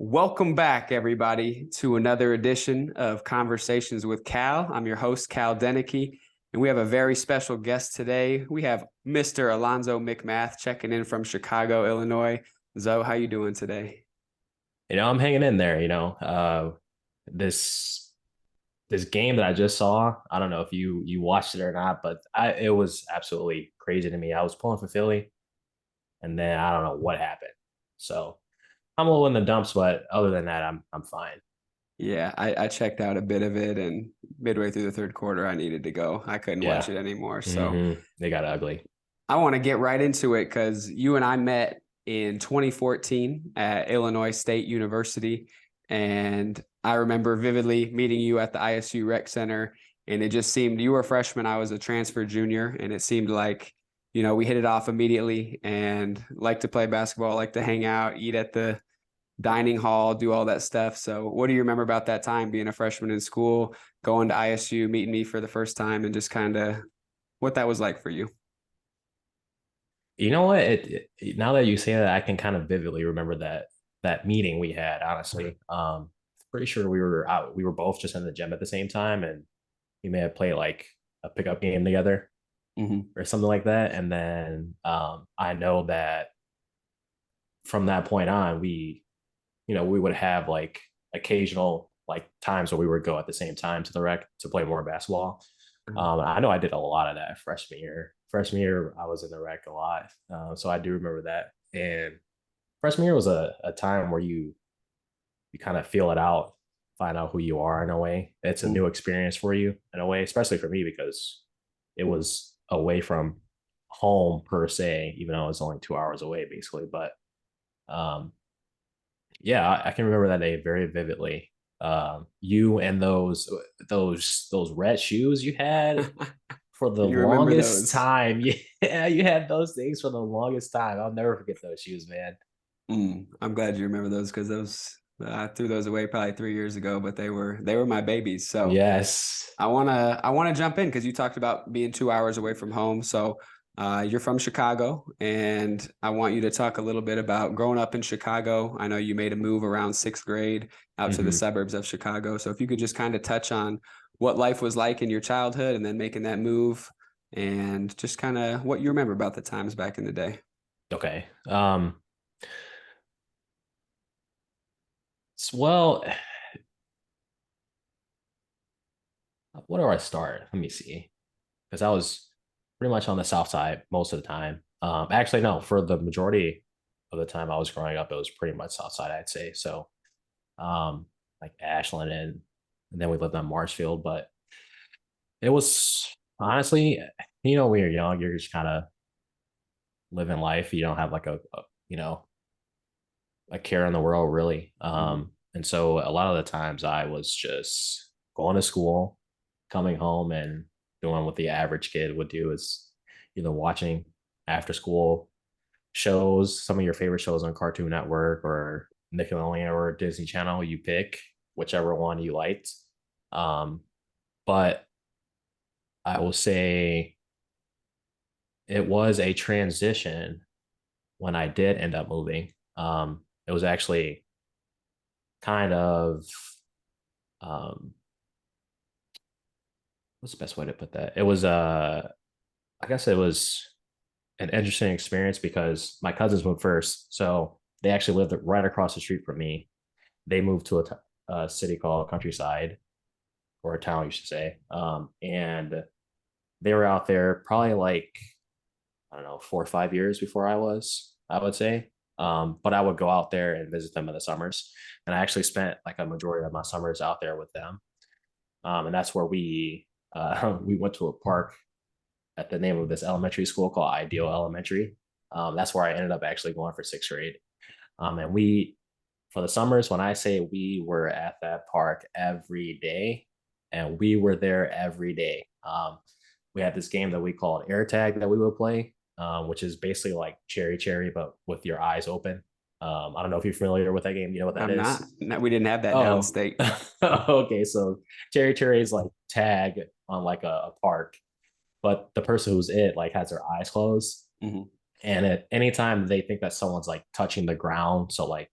Welcome back, everybody, to another edition of Conversations with Cal. I'm your host, Cal Denicky, and we have a very special guest today. We have Mr. Alonzo McMath checking in from Chicago, Illinois. Zoe, how you doing today? I'm hanging in there. This game that I just saw. I don't know if you watched it or not, but it was absolutely crazy to me. I was pulling for Philly, and then I don't know what happened. So I'm a little in the dumps, but other than that, I'm fine. Yeah, I checked out a bit of it, and midway through the third quarter, I needed to go. I couldn't watch Yeah. it anymore. So They got ugly. I want to get right into it because you and I met in 2014 at Illinois State University. And I remember vividly meeting you at the ISU Rec Center. And it just seemed you were a freshman, I was a transfer junior. And it seemed like, we hit it off immediately and like to play basketball, like to hang out, eat at the dining hall, do all that stuff. So, what do you remember about that time being a freshman in school, going to ISU, meeting me for the first time, and just kind of what that was like for you? You know what? Now that you say that, I can kind of vividly remember that meeting we had. Honestly, pretty sure we were out. We were both just in the gym at the same time, and we may have played like a pickup game together Mm-hmm. or something like that. And then I know that from that point on, we would have like occasional like times where we would go at the same time to the rec to play more basketball. I know I did a lot of that freshman year. Freshman year, I was in the rec a lot, so I do remember that. And freshman year was a time where you kind of feel it out, find out who you are in a way. It's a new experience for you in a way, especially for me because it was away from home per se, even though it was only 2 hours away basically. But um, yeah, I can remember that day very vividly. You and those red shoes you had for the You remember longest those? time. Yeah, you had those things for the longest time. I'll never forget those shoes, man. I'm glad you remember those because those I threw those away probably 3 years ago, but they were my babies. So Yes. I wanna jump in because you talked about being 2 hours away from home. So you're from Chicago, and I want you to talk a little bit about growing up in Chicago. I know you made a move around sixth grade out to the hmm suburbs of Chicago. So if you could just kind of touch on what life was like in your childhood and then making that move and just kind of what you remember about the times back in the day. Okay. Well, where do I start? Let me see. Because I was pretty much on the south side most of the time. Actually, no, for the majority of the time I was growing up, it was pretty much south side, I'd say. So, like Ashland and then we lived on Marshfield, but it was honestly, when you're young, you're just kind of living life. You don't have like a care in the world really. Mhm. And so a lot of the times I was just going to school, coming home and doing what the average kid would do is either watching after school shows, some of your favorite shows on Cartoon Network or Nickelodeon or Disney Channel, you pick whichever one you liked. Um, but I will say it was a transition when I did end up moving. It was actually kind of um, what's the best way to put that? It was I guess it was an interesting experience because my cousins moved first, so they actually lived right across the street from me. They moved to a city called Countryside, or a town, you should say, and they were out there probably like I don't know 4 or 5 years before I would say. But I would go out there and visit them in the summers, and I actually spent like a majority of my summers out there with them. And that's where we went to a park at the name of this elementary school called Ideal Elementary. That's where I ended up actually going for sixth grade. And we, for the summers, when I say we were at that park every day, and we were there every day. We had this game that we called air tag that we would play, which is basically like cherry cherry, but with your eyes open. I don't know if you're familiar with that game. You know what that I'm not. is? No, we didn't have that Oh, downstate. okay. So cherry cherry is like tag on like a park, but the person who's it like has their eyes closed. Mhm. And at any time they think that someone's like touching the ground, so like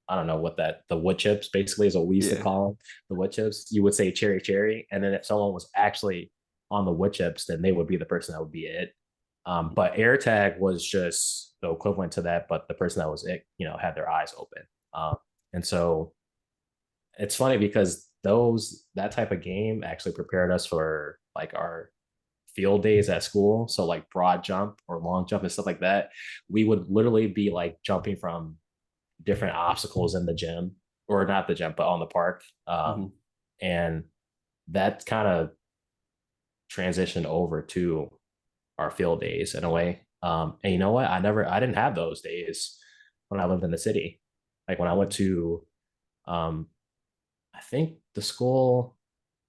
I don't know what the wood chips basically is what we used to Yeah. call them, the wood chips. You would say cherry cherry, and then if someone was actually on the wood chips, then they would be the person that would be it. But air tag was just the equivalent to that, but the person that was it, had their eyes open. And so it's funny because that type of game actually prepared us for like our field days at school. So like broad jump or long jump and stuff like that. We would literally be like jumping from different obstacles in the gym, or not the gym, but on the park. Mhm. And that kind of transitioned over to our field days in a way. And you know what? I didn't have those days when I lived in the city. Like when I went to, um, I think the school,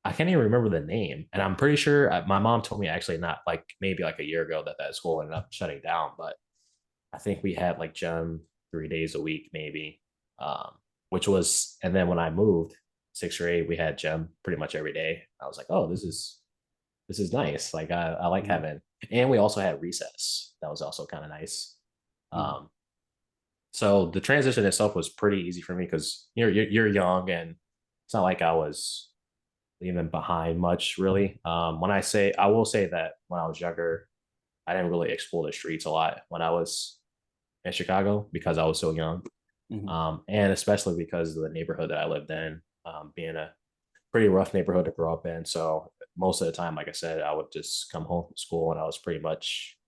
I can't even remember the name. And I'm pretty sure my mom told me actually not like maybe like a year ago that school ended up shutting down. But I think we had like gym 3 days a week, maybe. Which was, and then when I moved sixth grade, we had gym pretty much every day. I was like, oh, this is nice. Like I like Mhm. having, and we also had recess. That was also kind of nice. Mhm. Um, so the transition itself was pretty easy for me because you're young, and it's not like I was leaving behind much really. When I will say that when I was younger, I didn't really explore the streets a lot when I was in Chicago because I was so young. Mhm. And especially because of the neighborhood that I lived in, being a pretty rough neighborhood to grow up in. So most of the time, like I said, I would just come home from school and I was pretty much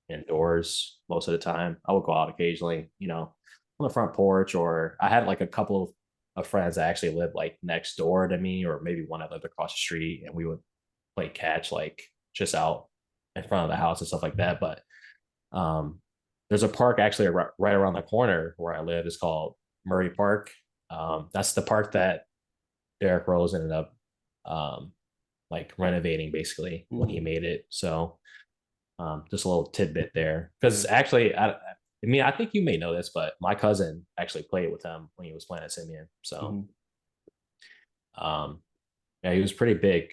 indoors most of the time. I would go out occasionally, on the front porch, or I had like a couple of friends that actually lived like next door to me, or maybe one that lived across the street, and we would play catch like just out in front of the house and stuff like that. But um, there's a park actually right around the corner where I live. It's called Murray Park. That's the park that Derrick Rose ended up um, like renovating basically when he Mhm. made it. So just a little tidbit there, Yeah. because actually, I mean, I think you may know this, but my cousin actually played with him when he was playing at Simeon. So Mhm. um, yeah, he was pretty big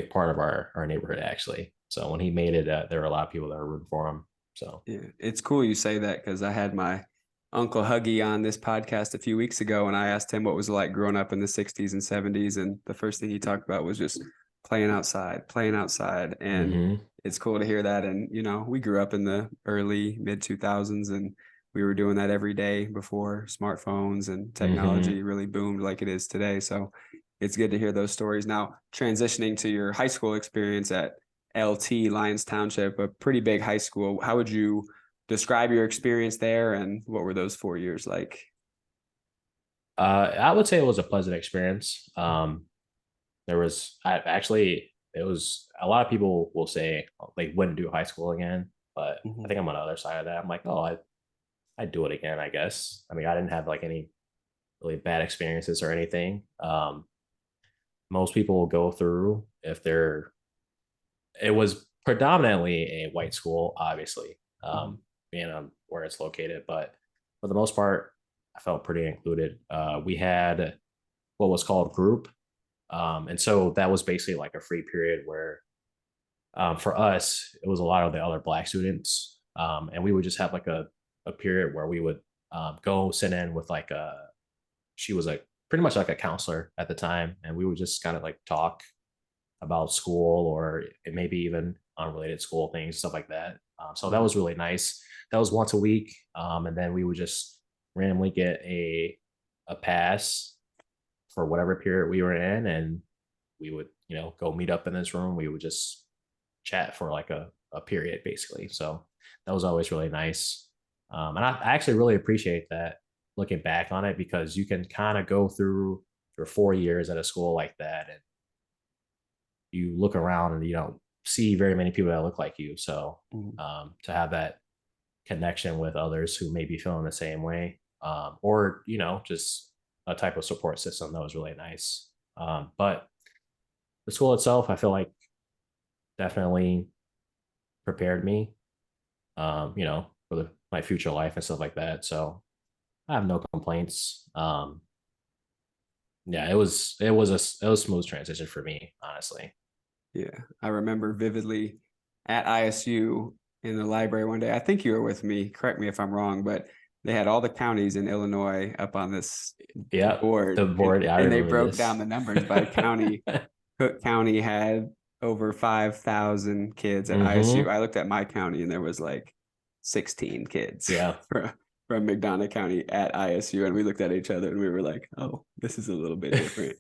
part of our neighborhood actually. So when he made it, there were a lot of people that were rooting for him. So Yeah, it's cool you say that because I had my uncle Huggy on this podcast a few weeks ago, and I asked him what was it like growing up in the '60s and '70s, and the first thing he talked about was just playing outside, and hmm it's cool to hear that. And we grew up in the early mid 2000s, and we were doing that every day before smartphones and hmm technology really boomed like it is today. So it's good to hear those stories. Now, transitioning to your high school experience at LT, Lyons Township, a pretty big high school. How would you describe your experience there, and what were those 4 years like? I would say it was a pleasant experience. There was I actually it was a lot of people will say they wouldn't do high school again, but I Mhm. think I'm on the other side of that. I'm like, oh, I'd do it again, I guess. I mean, I didn't have like any really bad experiences or anything. Most people will go through if they're it was predominantly a white school, obviously, Mhm. being on where it's located, but for the most part, I felt pretty included. We had what was called group. And so that was basically like a free period where for us, it was a lot of the other black students. And we would just have like a period where we would go sit in with like she was like pretty much like a counselor at the time. And we would just kind of like talk about school, or maybe even unrelated school things, stuff like that. So that Mhm. was really nice. That was once a week. And then we would just randomly get a pass for whatever period we were in, and we would go meet up in this room. We would just chat for like a period basically. So that was always really nice. And I actually really appreciate that looking back on it, because you can kind of go through your 4 years at a school like that, and you look around and you don't see very many people that look like you. So Mhm. to have that connection with others who may be feeling the same way, or just a type of support system, that was really nice. But the school itself, I feel like definitely prepared me, for my future life and stuff like that. So I have no complaints. Yeah, it was smooth transition for me, honestly. Yeah, I remember vividly at ISU in the library one day. I think you were with me. Correct me if I'm wrong, but they had all the counties in Illinois up on this Yeah, the board, board. Yeah, I and they remember broke down this. the numbers by county. Cook County had over 5,000 kids at ISU. I looked at my county and there was like 16 kids Yeah. from McDonough County at ISU. And we looked at each other and we were like, oh, this is a little bit different.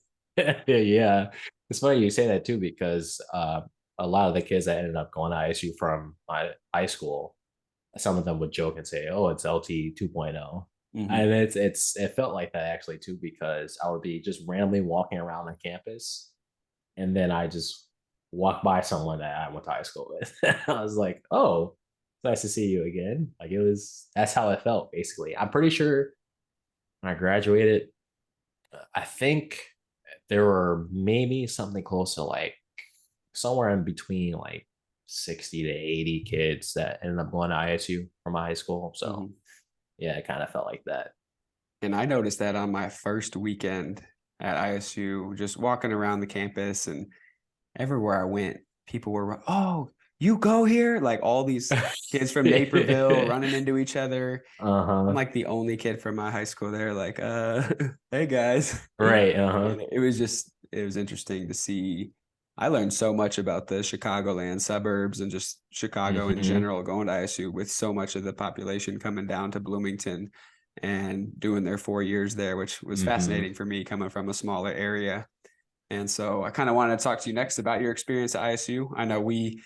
Yeah. It's funny you say that too, because a lot of the kids that ended up going to ISU from my high school, some of them would joke and say, "Oh, it's LT 2.0." Mhm. And it felt like that actually too, because I would be just randomly walking around on campus, and then I just walk by someone that I went to high school with. I was like, "Oh, it's nice to see you again." Like that's how it felt basically. I'm pretty sure when I graduated, I think there were maybe something close to like somewhere in between like 60 to 80 kids that ended up going to ISU from my high school. So Mhm. yeah, it kind of felt like that. And I noticed that on my first weekend at ISU, just walking around the campus and everywhere I went, people were, oh, you go here? Like all these kids from Naperville running into each other. I'm Uh-huh. like the only kid from my high school there, like, hey guys. Right. Uh-huh. And it was interesting to see. I learned so much about the Chicagoland suburbs and just Chicago in Hmm. general, going to ISU with so much of the population coming down to Bloomington and doing their 4 years there, which was Hmm. fascinating for me coming from a smaller area. And so I kind of wanted to talk to you next about your experience at ISU. I know we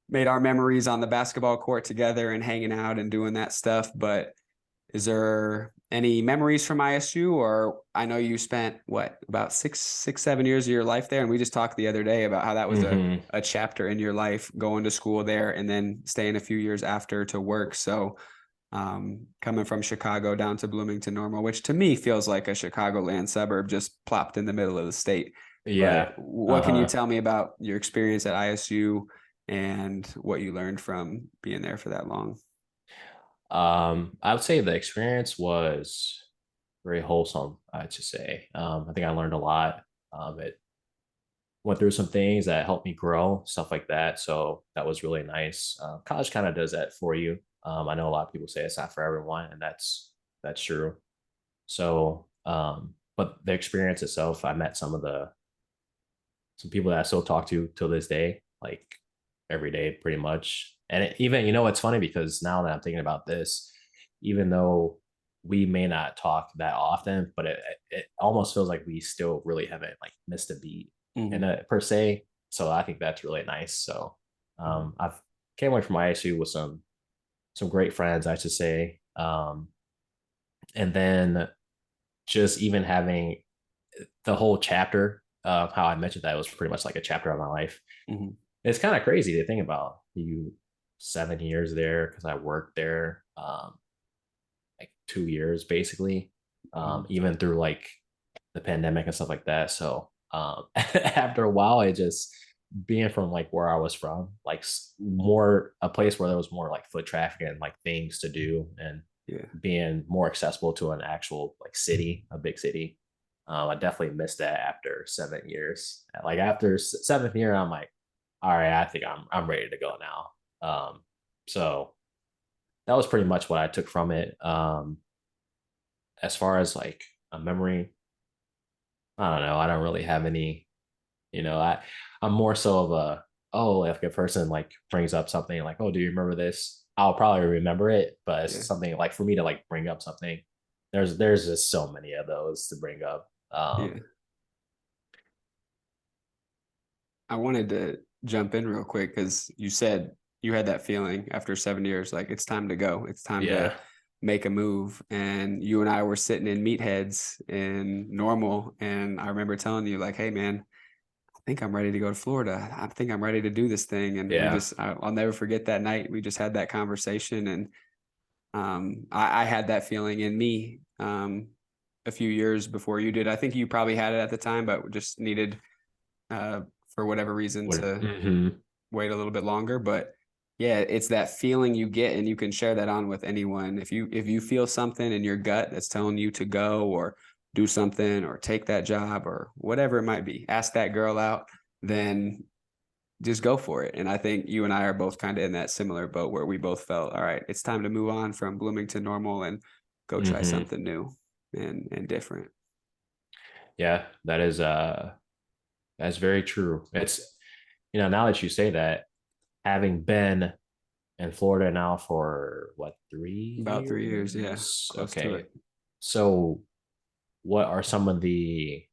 made our memories on the basketball court together and hanging out and doing that stuff, but is there any memories from ISU? Or I know you spent what, about 7 years of your life there, and we just talked the other day about how that was Hmm. a chapter in your life, going to school there and then staying a few years after to work. So coming from Chicago down to Bloomington Normal, which to me feels like a Chicagoland suburb just plopped in the middle of the state. But Yeah. what can you Uh-huh. tell me about your experience at ISU and what you learned from being there for that long? I would say the experience was very wholesome, I'd just say. I think I learned a lot. It went through some things that helped me grow, stuff like that. So that was really nice. College kind of does that for you. I know a lot of people say it's not for everyone, and that's true. So, but the experience itself, I met some people that I still talk to till this day, like every day, pretty much. And even it's funny because now that I'm thinking about this, even though we may not talk that often, but it almost feels like we still really haven't like missed a beat in Mm-hmm. a per se. So I think that's really nice. So I've came away from ISU with some great friends, I should say. And then just even having the whole chapter of how I mentioned that was pretty much like a chapter of my life. Mm-hmm. It's kind of crazy to think about. You 7 years there because I worked there like 2 years basically, Wow. even through like the pandemic and stuff like that. So after a while, it just being from like where I was from, like more a place where there was more like foot traffic and like things to do, and Yeah. being more accessible to an actual like city, a big city. I definitely missed that after 7 years. Like after seventh year, I'm like, all right, I think I'm ready to go now. So that was pretty much what I took from it. As far as like a memory, I don't know. I don't really have any. I'm more so of a, oh, if a person like brings up something like, oh, do you remember this? I'll probably remember it, but it's Yeah. something like for me to like bring up something. There's just so many of those to bring up. Yeah. I wanted to jump in real quick because you said you had that feeling after 7 years, like it's time to go. It's time to Yeah, make a move. And you and I were sitting in meatheads in normal. And I remember telling you, like, hey, man, I think I'm ready to go to Florida. I think I'm ready to do this thing. And yeah, I'll never forget that night. We just had that conversation. And I had that feeling in me a few years before you did. I think you probably had it at the time, but just needed, uh, for whatever reason, to mm-hmm. wait a little bit longer. But yeah, it's that feeling you get, and you can share that on with anyone. If you feel something in your gut that's telling you to go or do something or take that job or whatever it might be, ask that girl out, then just go for it. And I think you and I are both kind of in that similar boat where we both felt, all right, it's time to move on from Bloomington Normal and go try Hmm. something new and different. Yeah, that's very true. It's, now that you say that, having been in Florida now for what, three About 3 years, yeah, years? close to Okay. it. So what are some of the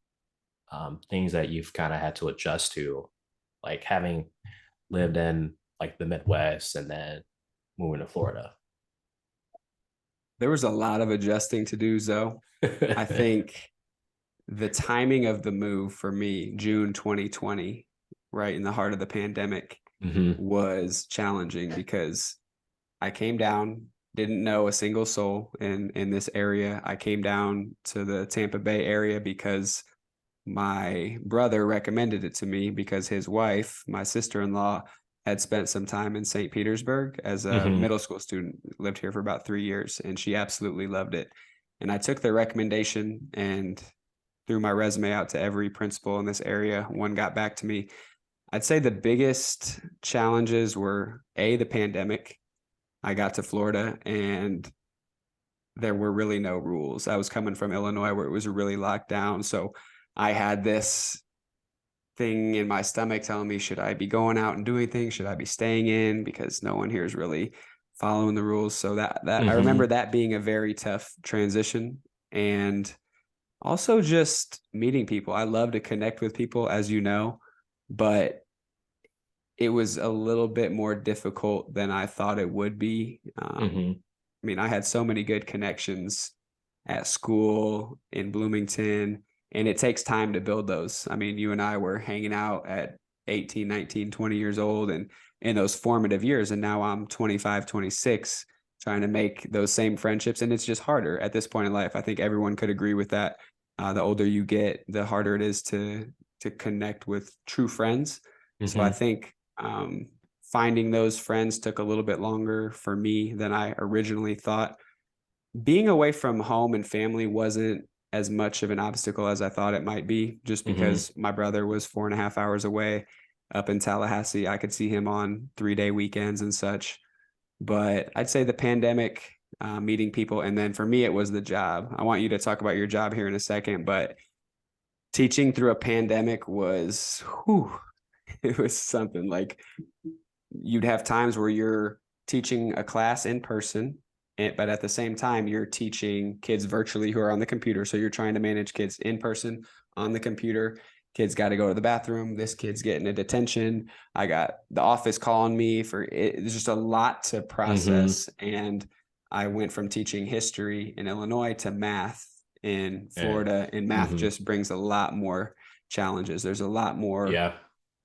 things that you've kind of had to adjust to, like having lived in like the Midwest and then moving to Florida? There was a lot of adjusting to do, though. I think the timing of the move for me, June 2020, right in the heart of the pandemic, Hmm. was challenging because I came down, didn't know a single soul in this area. I came down to the Tampa Bay area because my brother recommended it to me because his wife, my sister-in-law, had spent some time in St. Petersburg as a Hmm. middle school student, lived here for about 3 years, and she absolutely loved it. And I took their recommendation and threw my resume out to every principal in this area. One got back to me. I'd say the biggest challenges were the pandemic. I got to Florida and there were really no rules. I was coming from Illinois where it was really locked down. So I had this thing in my stomach telling me, should I be going out and doing things? Should I be staying in? Because no one here is really following the rules. So that I remember Hmm. that being a very tough transition. And also just meeting people. I love to connect with people, as you know, but it was a little bit more difficult than I thought it would be. Hmm. I mean, I had so many good connections at school in Bloomington, and it takes time to build those. I mean, you and I were hanging out at 18, 19, 20 years old and in those formative years. And now I'm 25, 26, trying to make those same friendships. And it's just harder at this point in life. I think everyone could agree with that. The older you get, the harder it is to connect with true friends. So I Hmm. think finding those friends took a little bit longer for me than I originally thought. Being away from home and family wasn't as much of an obstacle as I thought it might be, just Hmm. because my brother was 4.5 hours away up in Tallahassee. I could see him on 3-day weekends and such. But I'd say the pandemic, meeting people, and then for me, it was the job. I want you to talk about your job here in a second, but teaching through a pandemic was, whew, it was something. Like you'd have times where you're teaching a class in person, but at the same time, you're teaching kids virtually who are on the computer. So you're trying to manage kids in person on the computer. Kids got to go to the bathroom. This kid's getting a detention. I got the office calling me for it. It's just a lot to Hmm. process. And I went from teaching history in Illinois to math in And Florida, and math hmm. just brings a lot more challenges. There's a lot more. Yeah.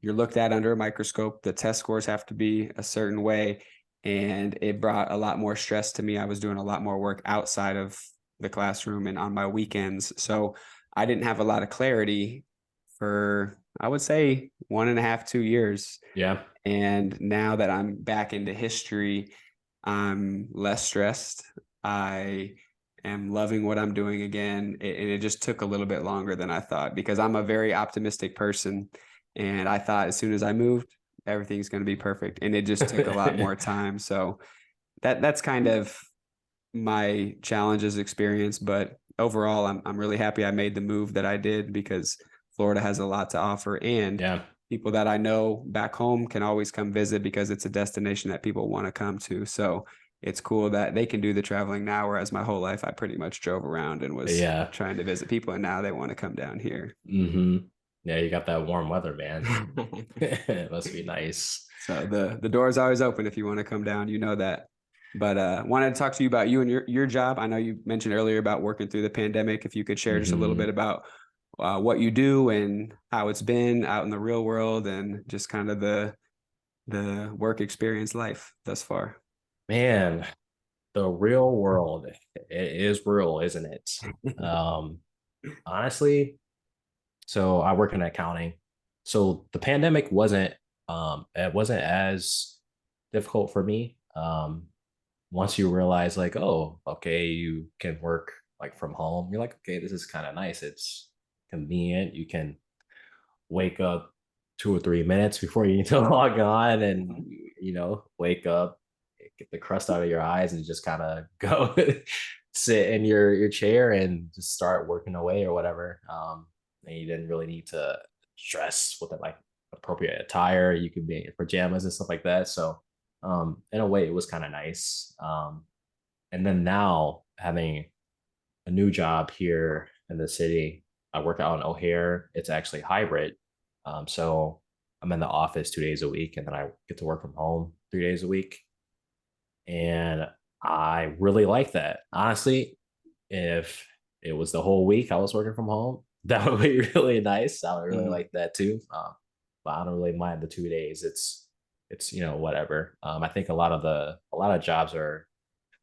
You're looked at under a microscope. The test scores have to be a certain way. And it brought a lot more stress to me. I was doing a lot more work outside of the classroom and on my weekends. So I didn't have a lot of clarity for, I would say, 1.5, 2 years. Yeah. And now that I'm back into history, I'm less stressed. I am loving what I'm doing again. And it just took a little bit longer than I thought because I'm a very optimistic person. And I thought as soon as I moved, everything's going to be perfect. And it just took a lot more time. So that's kind of my challenges experience. But overall, I'm really happy I made the move that I did because Florida has a lot to offer. And Yeah. people that I know back home can always come visit because it's a destination that people want to come to. So it's cool that they can do the traveling now, whereas my whole life I pretty much drove around and was Yeah. trying to visit people, and now they want to come down here. Hmm. Yeah, you got that warm weather, man. It must be nice. So the door is always open if you want to come down, you know that. But wanted to talk to you about you and your job. I know you mentioned earlier about working through the pandemic. If you could share just a little bit Hmm. about what you do and how it's been out in the real world, and just kind of the work experience life thus far. Man, the real world, it is real, isn't it? Um, Honestly, so I work in accounting. So the pandemic wasn't it wasn't as difficult for me. Once you realize like, oh, okay, you can work like from home, you're like, okay, this is kind of nice. It's convenient. You can wake up 2 or 3 minutes before you need to log on and wake up, get the crust out of your eyes and just kind of go. sit in your chair and just start working away or whatever. And you didn't really need to dress with it like appropriate attire. You could be in pajamas and stuff like that. So in a way it was kind of nice. And then now having a new job here in the city, I work out in O'Hare. It's actually hybrid. So I'm in the office 2 days a week and then I get to work from home 3 days a week. And I really like that. Honestly, if it was the whole week I was working from home, that would be really nice. I would really Mhm. like that too. But I don't really mind the 2 days. It's whatever. I think a lot of jobs are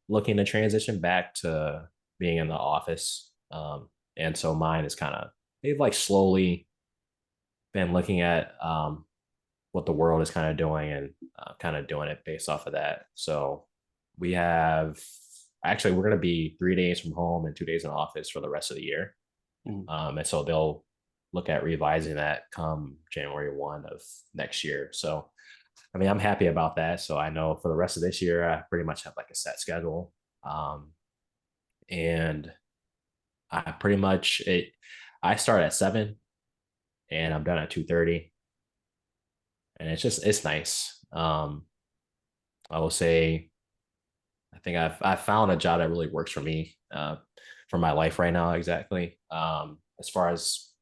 looking to transition back to being in the office. And so mine is kind of they've like slowly been looking at what the world is kind of doing and kind of doing it based off of that. So we have actually we're going to be 3 days from home and 2 days in office for the rest of the year. Mhm. And so they'll look at revising that come January 1 of next year. So I mean, I'm happy about that. So I know for the rest of this year, I pretty much have like a set schedule. Um, and I pretty much it I start at 7 and I'm done at 2:30. And it's nice. I will say I think I've found a job that really works for me, for my life right now, exactly. As far as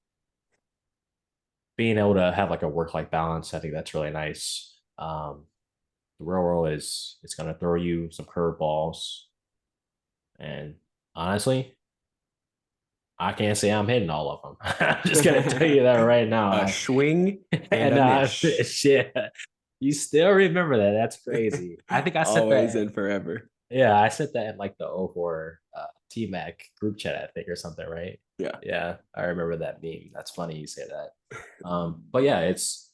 being able to have like a work-life balance, I think that's really nice. The real world is it's gonna throw you some curveballs. And honestly, I can't say I'm hitting all of them. I'm just gonna tell you that right now. A swing and And a miss, shit, you still remember that? That's crazy. I think I said always that. and forever. Yeah, I said that in like the '04 T-Mac group chat, I think, or something, right? Yeah, Yeah, I remember that meme. That's funny you say that. But yeah, it's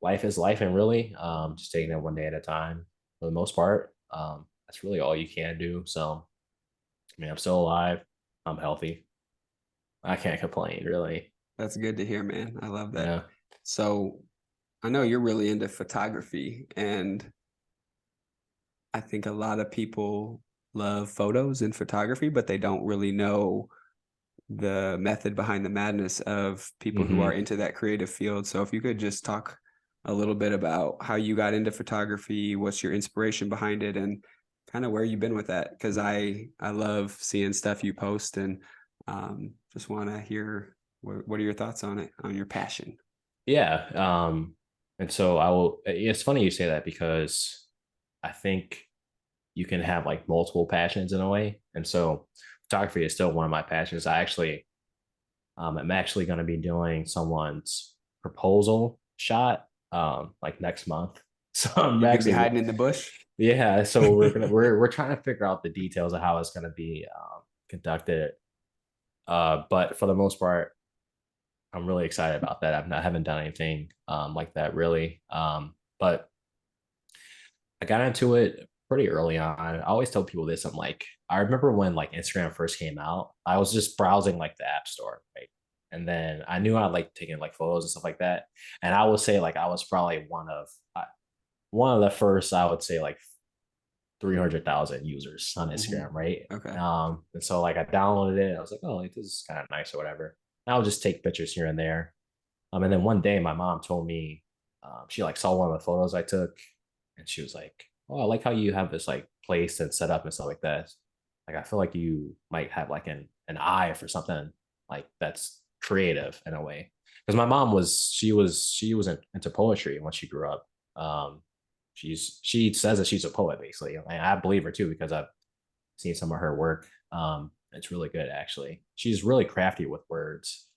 life is life, and really, just taking it one day at a time for the most part. That's really all you can do. So, I mean, I'm still alive. I'm healthy. I can't complain, really. that's good to hear, man. I love that. Yeah. So I know you're really into photography, and I think a lot of people love photos and photography, but they don't really know the method behind the madness of people who are Hmm. into that creative field. So if you could just talk a little bit about how you got into photography, what's your inspiration behind it, and kind of where you've been with that. Because I love seeing stuff you post, and just want to hear what are your thoughts on it, on your passion. Yeah. And so I will. It's funny you say that because I think you can have like multiple passions in a way. And so photography is still one of my passions. I'm actually going to be doing someone's proposal shot, like next month. So I'm You're gonna be actually, hiding in the bush. yeah. So we're trying to figure out the details of how it's going to be conducted. But for the most part, I'm really excited about that. I haven't done anything like that really. But I got into it pretty early on. I always tell people this. I'm like, I remember when like Instagram first came out, I was just browsing like the app store, right? And then I knew I like taking like photos and stuff like that. And I would say like I was probably one of the first, I would say like 300,000 users on Mhm. Instagram, right? Okay. And so like I downloaded it. I was like, oh, like, this is kind of nice or whatever. And I would just take pictures here and there. And then one day my mom told me, she like saw one of the photos I took and she was like, "Oh, I like how you have this like place and set up and stuff like that. Like I feel like you might have like an eye for something like that's creative in a way." Because my mom she was into poetry when she grew up. Um, she says that she's a poet basically, and I believe her too because I've seen some of her work. It's really good actually. She's really crafty with words.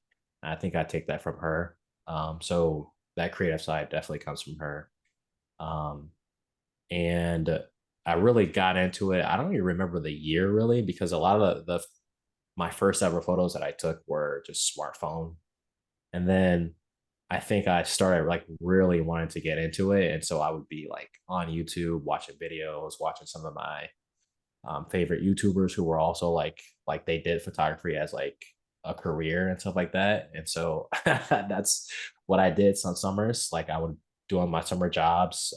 I think I take that from her. So that creative side definitely comes from her. Um, and I really got into it. I don't even remember the year really because a lot of the my first ever photos that I took were just smartphone, and then I think I started like really wanting to get into it, and so I would be like on YouTube watching videos, watching some of my favorite YouTubers who were also like they did photography as like a career and stuff like that, and so that's what I did some summers. Like I would do on my summer jobs.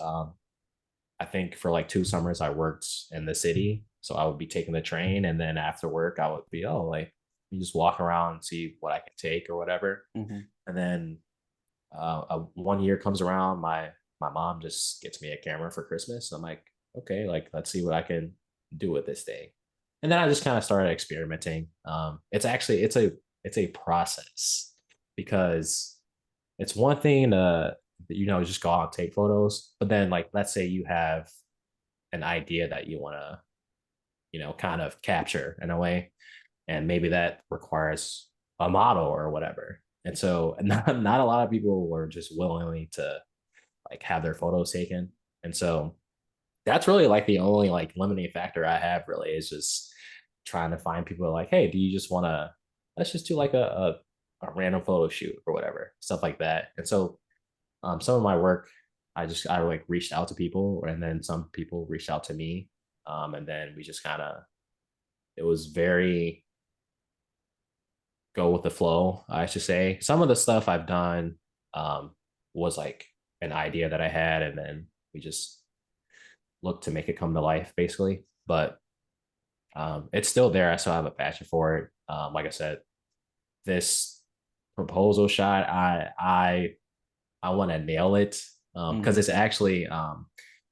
I think for like 2 summers I worked in the city. So I would be taking the train, and then after work, I would be, oh, like, you just walk around and see what I can take or whatever. Mhm. And then 1 year comes around, my mom just gets me a camera for Christmas. I'm like, okay, like, let's see what I can do with this thing. And then I just kind of started experimenting. It's actually it's a process, because it's one thing to, just go out and take photos, but then, like, let's say you have an idea that you want to, kind of capture in a way, and maybe that requires a model or whatever. And so not a lot of people were just willingly to, like, have their photos taken. And so that's really, like, the only, like, limiting factor I have, really, is just trying to find people like, hey, do you just want to, let's just do like a random photo shoot or whatever, stuff like that. And so some of my work, I like reached out to people, and then some people reached out to me. And then we just kind of, it was very go with the flow, I should say. Some of the stuff I've done um, was like an idea that I had, and then we just looked to make it come to life, basically. But it's still there. I still have a passion for it. Like I said, this proposal shot, I want to nail it, because Mhm. it's actually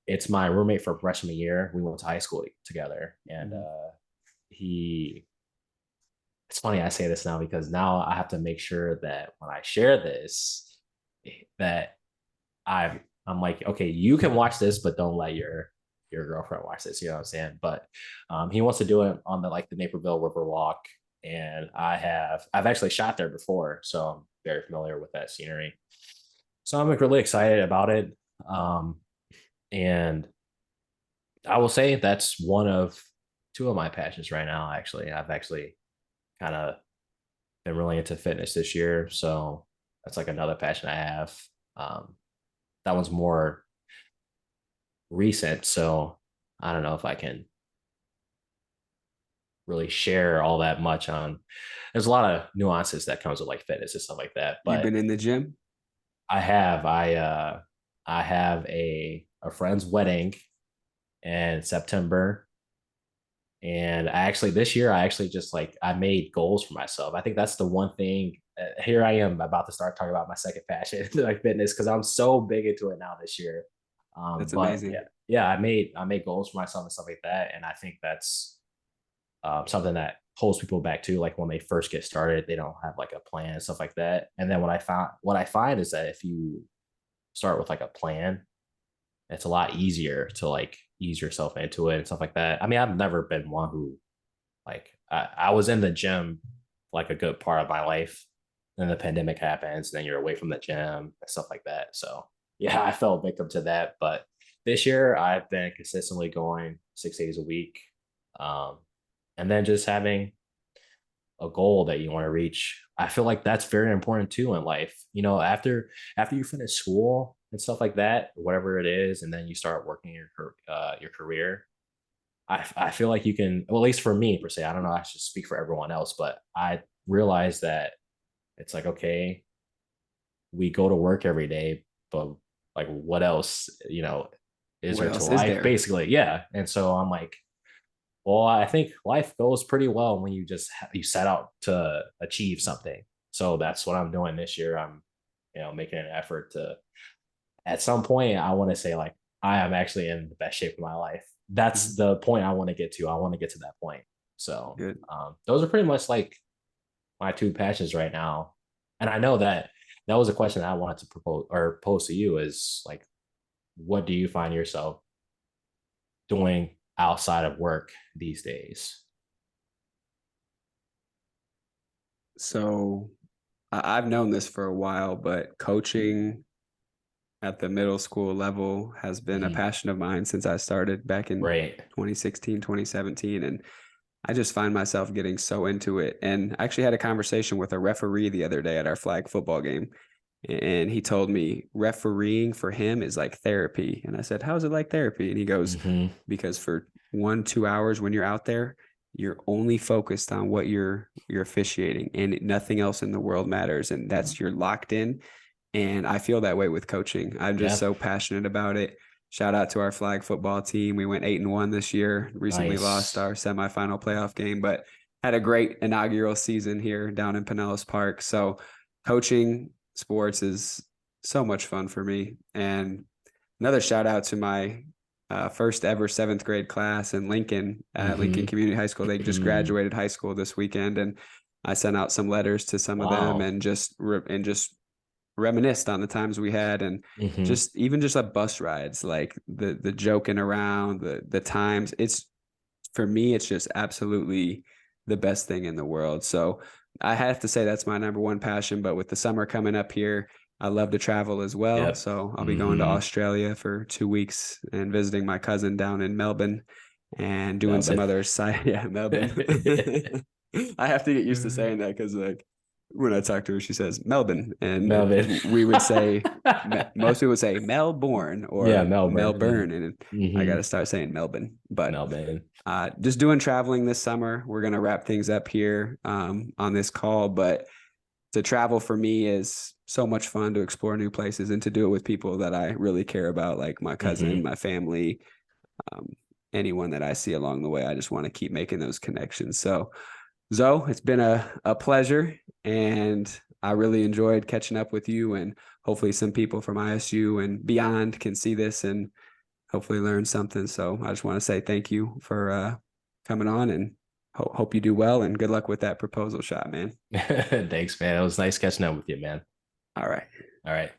it's my roommate for freshman year. We went to high school together, and Mhm. he. It's funny I say this now, because now I have to make sure that when I share this, that I'm like, okay, you can watch this, but don't let your girlfriend watch this. You know what I'm saying? But he wants to do it on the, like, the Naperville River Walk, and I've actually shot there before, so I'm very familiar with that scenery. So I'm, like, really excited about it. Um, and I will say that's one of two of my passions right now. Actually, I've actually kind of been really into fitness this year, so that's like another passion I have. Um, that one's more recent, so I don't know if I can really share all that much on. There's a lot of nuances that comes with, like, fitness and stuff like that, You've but been in the gym? I have a friend's wedding in September. And I actually, this year, I actually just, like, I made goals for myself. I think that's the one thing. Here I am about to start talking about my second passion, like fitness, because I'm so big into it now this year. That's But yeah, amazing. yeah, I made goals for myself and stuff like that, and I think that's something that holds people back too. Like, when they first get started, they don't have, like, a plan and stuff like that. And then what I find is that if you start with, like, a plan, it's a lot easier to, like, ease yourself into it and stuff like that. I mean, I've never been one who, like, I was in the gym like a good part of my life. Then the pandemic happens, then you're away from the gym and stuff like that. So yeah, I fell victim to that. But this year I've been consistently going 6 days a week. Um, and then just having a goal that you want to reach. I feel like that's very important too in life. After you finish school and stuff like that, whatever it is, and then you start working your career. I feel like you can, well, at least for me per se. I don't know. I should speak for everyone else, but I realize that it's like, okay, we go to work every day, but, like, what else, is What there to else is life, there? basically? Yeah. And so I'm like, well, I think life goes pretty well when you just you set out to achieve something. So that's what I'm doing this year. I'm, making an effort to, at some point, I want to say, like, I am actually in the best shape of my life. That's Mhm. the point I want to get to. I want to get to that point. So Good. those are pretty much, like, my two passions right now. And I know that that was a question I wanted to propose or pose to you, is like, what do you find yourself doing outside of work these days? So I've known this for a while, but coaching at the middle school level has been a Mhm. passion of mine since I started back in Right. 2016, 2017. And I just find myself getting so into it. And I actually had a conversation with a referee the other day at our flag football game. And he told me refereeing for him is like therapy. And I said, "How's it like therapy?" And he goes, Hmm. "Because for 1, 2 hours when you're out there, you're only focused on what you're officiating, and nothing else in the world matters. And that's you're locked in." And I feel that way with coaching. I'm just Yeah. so passionate about it. shout out to our flag football team. We went 8-1 this year. Recently lost Nice. our semifinal playoff game, but had a great inaugural season here down in Pinellas Park. So coaching sports is so much fun for me. And another shout out to my first ever seventh grade class in Lincoln at Lincoln Mm-hmm. Community High School. They just graduated high school this weekend, and I sent out some letters to some of them Wow. and just reminisced on the times we had, and Mm-hmm. just even just like bus rides, like the joking around, the times. It's for me, it's just absolutely the best thing in the world. So I have to say that's my number one passion. But with the summer coming up here, I love to travel as well. Yep. So I'll be going to Mm-hmm. Australia for 2 weeks and visiting my cousin down in Melbourne and doing some Melbourne. other side. Yeah, Melbourne. I have to get used to saying that because like when I talk to her, she says Melbourne, and Melbourne. we would say most people would say Melbourne Yeah, or Melbourne. Melbourne, and I got Mm-hmm. to start saying Melbourne. But Melbourne. just doing traveling this summer. We're gonna wrap things up here on this call, but to travel for me is so much fun to explore new places and to do it with people that I really care about, like my cousin, Mm-hmm. my family, um, anyone that I see along the way. I just want to keep making those connections. So, Zoe, it's been a pleasure, and I really enjoyed catching up with you. And hopefully, some people from ISU and beyond can see this and hopefully learn something. So, I just want to say thank you for coming on, and hope you do well. And good luck with that proposal shot, man. Thanks, man. It was nice catching up with you, man. All right. All right.